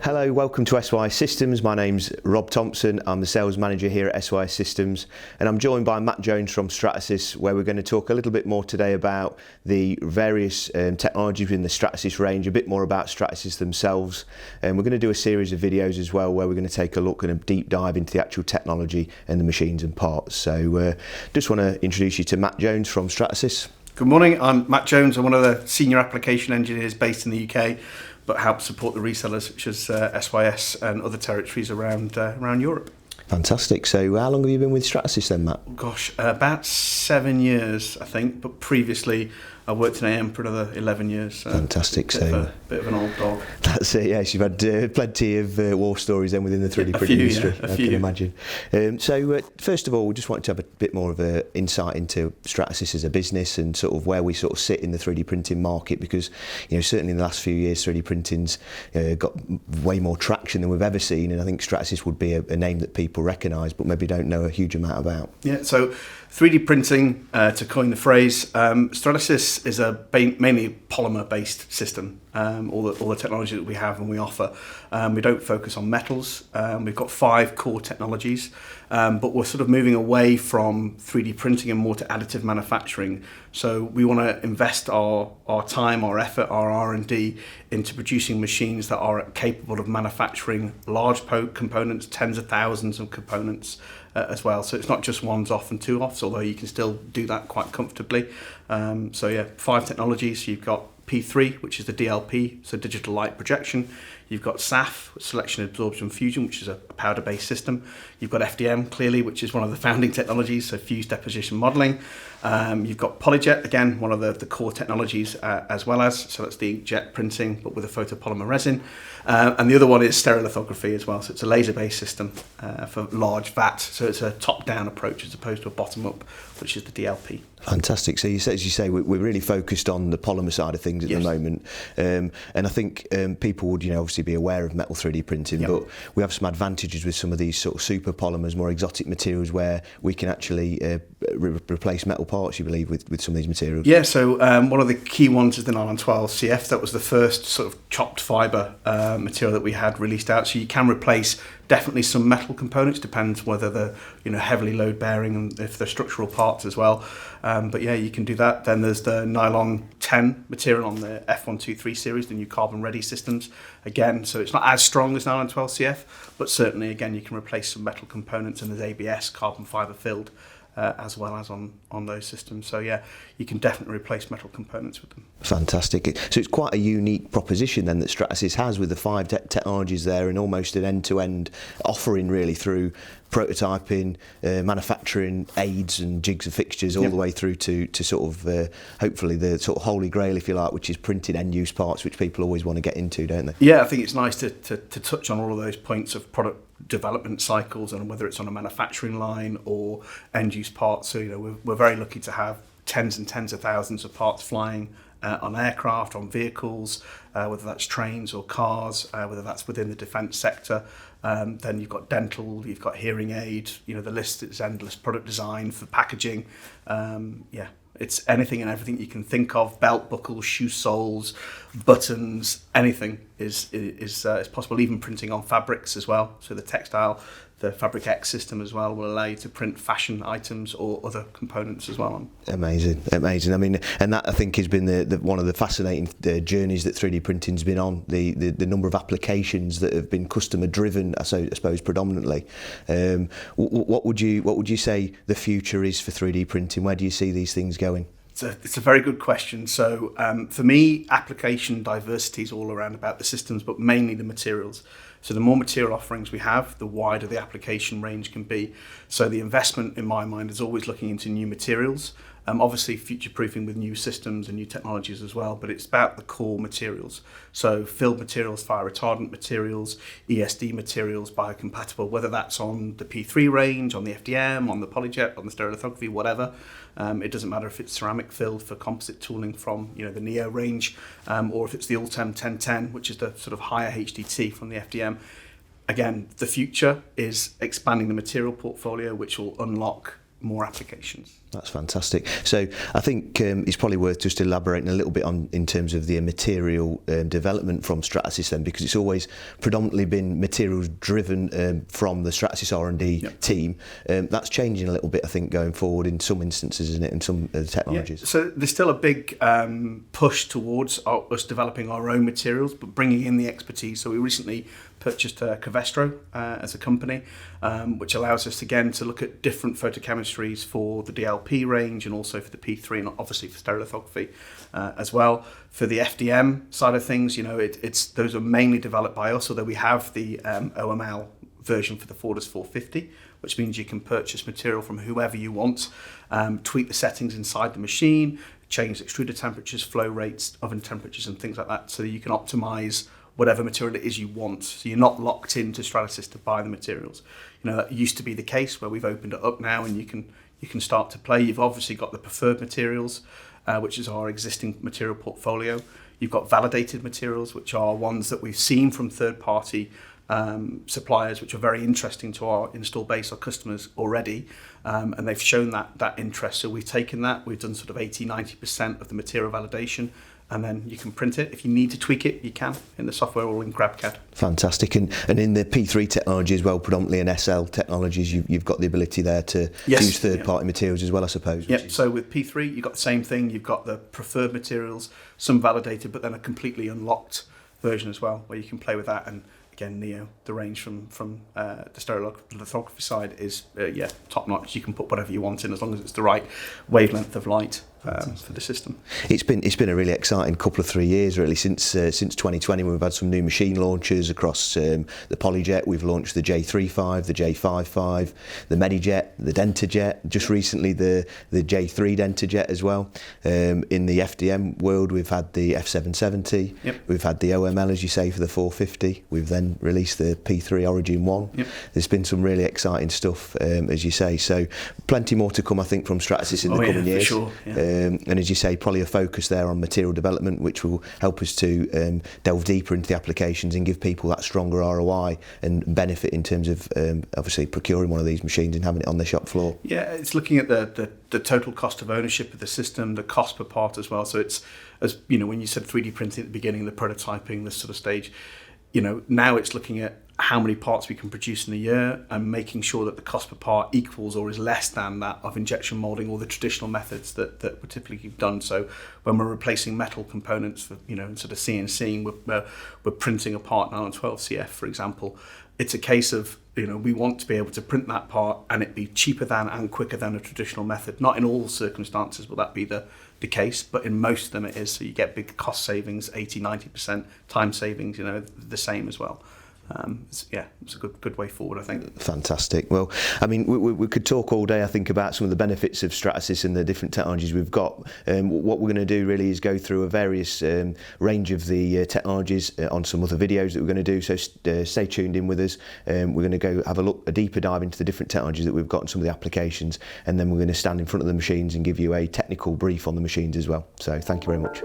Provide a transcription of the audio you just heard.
Hello, welcome to SYS Systems. My name's Rob Thompson. I'm the sales manager here at SYS Systems, and I'm joined by Matt Jones from Stratasys, where we're going to talk a little bit more today about the various technologies within the Stratasys range, a bit more about Stratasys themselves, and we're going to do a series of videos as well where we're going to take a look and a deep dive into the actual technology and the machines and parts. So just want to introduce you to Matt Jones from Stratasys. Good morning, I'm Matt Jones. I'm one of the senior application engineers based in the UK, but help support the resellers such as SYS and other territories around Europe. Fantastic. So how long have you been with Stratasys then, Matt? Gosh, about 7 years, I think, but previously I worked in AM for another 11 years. So Fantastic. Bit of an old dog. That's it, yes. You've had plenty of war stories then within the 3D printing industry, I can imagine. So first of all, we just wanted to have a bit more of an insight into Stratasys as a business and sort of where we sort of sit in the 3D printing market, because certainly in the last few years 3D printing's got way more traction than we've ever seen, and I think Stratasys would be a name that people recognise but maybe don't know a huge amount about. Yeah, so 3D printing, to coin the phrase, Stratasys is a mainly polymer-based system. All the technology that we have and we offer. We don't focus on metals. We've got 5 core technologies, but we're sort of moving away from 3D printing and more to additive manufacturing. So we want to invest our time, our effort, our R&D into producing machines that are capable of manufacturing large components, tens of thousands of components as well. So it's not just ones off and two offs, although you can still do that quite comfortably. So yeah, 5 technologies. You've got P3, which is the DLP, so digital light projection. You've got SAF, selection, absorption, fusion, which is a powder-based system. You've got FDM, clearly, which is one of the founding technologies, so fused deposition modelling. You've got PolyJet, again, one of the core technologies as well as, so that's the inkjet printing, but with a photopolymer resin. And the other one is stereolithography as well, so it's a laser-based system for large vats, so it's a top-down approach as opposed to a bottom-up, which is the DLP. Fantastic. So as you say, we're really focused on the polymer side of things at the moment, and I think people would obviously be aware of metal 3D printing, but we have some advantages with some of these sort of super polymers, more exotic materials, where we can actually replace metal parts, you believe, with some of these materials. Yeah, so one of the key ones is the nylon 12 CF. That was the first sort of chopped fibre material that we had released out, so you can replace definitely some metal components, depends whether they're heavily load bearing and if they're structural parts as well. But yeah, you can do that. Then there's the nylon 10 material on the F123 series, the new carbon ready systems. Again, so it's not as strong as nylon 12 CF, but certainly again you can replace some metal components, and there's ABS, carbon fibre filled, as well as on those systems. So yeah, you can definitely replace metal components with them. Fantastic. So it's quite a unique proposition then that Stratasys has with the 5 technologies there, and almost an end-to-end offering really, through prototyping, manufacturing aids and jigs and fixtures, all the way through to sort of hopefully the sort of holy grail, if you like, which is printed end-use parts, which people always want to get into, don't they? Yeah, I think it's nice to touch on all of those points of product development cycles, and whether it's on a manufacturing line or end-use parts. So we're very lucky to have tens and tens of thousands of parts flying on aircraft, on vehicles, whether that's trains or cars, whether that's within the defence sector. Then you've got dental, you've got hearing aid, the list is endless, product design for packaging. It's anything and everything you can think of, belt buckles, shoe soles, buttons, anything is possible, even printing on fabrics as well. So the Fabric X system as well will allow you to print fashion items or other components as well. Amazing. I mean, and that I think has been the one of the fascinating journeys that 3D printing's been on. The number of applications that have been customer driven, I suppose predominantly. What would you say the future is for 3D printing? Where do you see these things going? It's a very good question. So for me, application diversity is all around about the systems, but mainly the materials. So the more material offerings we have, the wider the application range can be. So the investment in my mind is always looking into new materials. Obviously future-proofing with new systems and new technologies as well, but it's about the core materials. So filled materials, fire retardant materials, ESD materials, biocompatible, whether that's on the P3 range, on the FDM, on the PolyJet, on the stereolithography, whatever. It doesn't matter if it's ceramic filled for composite tooling from the Neo range, or if it's the Ultem 1010, which is the sort of higher HDT from the FDM. Again, the future is expanding the material portfolio, which will unlock more applications. That's fantastic. So I think it's probably worth just elaborating a little bit on in terms of the material development from Stratasys then, because it's always predominantly been materials driven from the Stratasys R&D team. That's changing a little bit, I think, going forward in some instances, isn't it, in some technologies? Yeah. So there's still a big push towards us developing our own materials, but bringing in the expertise. So we recently purchased Covestro as a company, which allows us again to look at different photochemistries for the DLP range and also for the P3 and obviously for stereolithography as well. For the FDM side of things, it's those are mainly developed by us, although we have the OML version for the Fortis 450, which means you can purchase material from whoever you want, tweak the settings inside the machine, change extruder temperatures, flow rates, oven temperatures and things like that, so that you can optimize whatever material it is you want. So you're not locked into Stratasys to buy the materials. That used to be the case where we've opened it up now and you can start to play. You've obviously got the preferred materials, which is our existing material portfolio. You've got validated materials, which are ones that we've seen from third-party suppliers, which are very interesting to our install base, our customers already, and they've shown that interest. So we've taken that, we've done sort of 80-90% of the material validation, and then you can print it. If you need to tweak it, you can in the software or in GrabCAD. Fantastic. And in the P3 technology as well, predominantly in SL technologies, you've got the ability there to use third-party materials as well, I suppose. Yeah, so with P3, you've got the same thing. You've got the preferred materials, some validated, but then a completely unlocked version as well, where you can play with that. And again, the range from the stereolithography side is top-notch. You can put whatever you want in as long as it's the right wavelength of light for the system. It's been a really exciting couple of 3 years really since 2020, when we've had some new machine launches across the Polyjet. We've launched the J35, the J55, the Medijet, the Dentajet, just recently the J3 Dentajet as well. In the FDM world, we've had the F770, we've had the OML, as you say, for the 450. We've then released the P3 Origin 1. There's been some really exciting stuff, as you say, so plenty more to come, I think, from Stratasys in the coming years. For sure. And as you say, probably a focus there on material development, which will help us to delve deeper into the applications and give people that stronger ROI and benefit in terms of obviously procuring one of these machines and having it on the shop floor. Yeah, it's looking at the total cost of ownership of the system, the cost per part as well. So it's, as when you said 3D printing at the beginning, the prototyping, this sort of stage, now it's looking at how many parts we can produce in a year and making sure that the cost per part equals or is less than that of injection molding or the traditional methods that were typically done. So when we're replacing metal components for, sort of CNCing, we're printing a part 912 CF, for example, it's a case of, we want to be able to print that part and it be cheaper than and quicker than a traditional method. Not in all circumstances will that be the case, but in most of them it is. So you get big cost savings, 80-90%, time savings, the same as well. It's a good way forward, I think. Fantastic. Well, I mean, we could talk all day, I think, about some of the benefits of Stratasys and the different technologies we've got. What we're going to do really is go through a various range of the technologies on some other videos that we're going to do, so stay tuned in with us. We're going to go have a deeper dive into the different technologies that we've got and some of the applications, and then we're going to stand in front of the machines and give you a technical brief on the machines as well. So thank you very much.